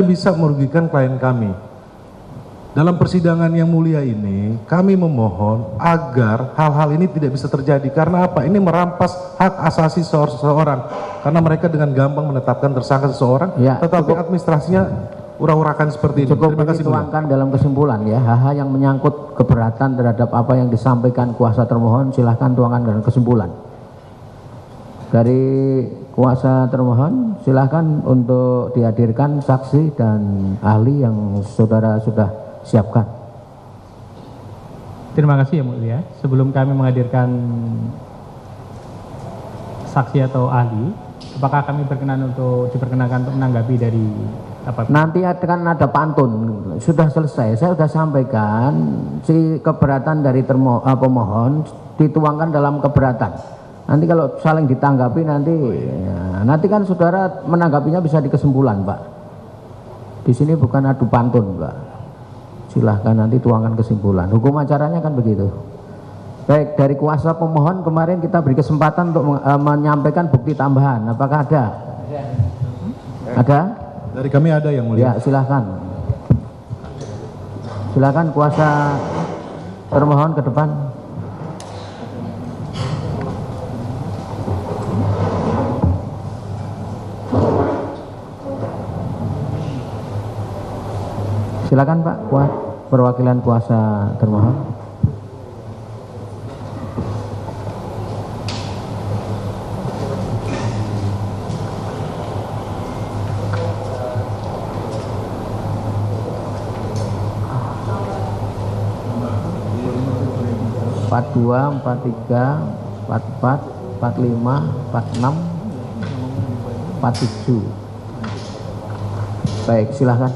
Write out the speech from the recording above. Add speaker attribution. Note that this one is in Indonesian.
Speaker 1: bisa merugikan klien kami. Dalam persidangan yang mulia ini, kami memohon agar hal-hal ini tidak bisa terjadi. Karena apa? Ini merampas hak asasi seseorang. Karena mereka dengan gampang menetapkan tersangka seseorang,
Speaker 2: ya,
Speaker 1: tetapi administrasinya ura-urakan seperti ini.
Speaker 2: Cukup
Speaker 1: Terima kasih.
Speaker 2: dituangkan dalam kesimpulan ya, hal-hal yang menyangkut keberatan terhadap apa yang disampaikan kuasa termohon, silahkan tuangkan dalam kesimpulan. Dari kuasa termohon, silahkan untuk dihadirkan saksi dan ahli yang saudara sudah siapkan.
Speaker 3: Terima kasih yang mulia. Sebelum kami menghadirkan saksi atau ahli, apakah kami berkenan untuk diperkenankan untuk menanggapi dari apa?
Speaker 2: Nanti akan ada pantun. Sudah selesai. Saya sudah sampaikan si keberatan dari pemohon dituangkan dalam keberatan. Nanti kalau saling ditanggapi nanti kan saudara menanggapinya bisa di kesimpulan, Pak. Di sini bukan adu pantun, Pak. Silahkan nanti tuangkan kesimpulan. Hukum acaranya kan begitu. Baik, dari kuasa pemohon kemarin kita beri kesempatan untuk menyampaikan bukti tambahan. Apakah ada? Ada?
Speaker 1: Dari kami ada yang mulia.
Speaker 2: Ya, silahkan. Silahkan kuasa termohon ke depan. Silakan Pak, perwakilan kuasa termohon. Empat dua, 43, 44, 45, 46, 47. Baik, silahkan.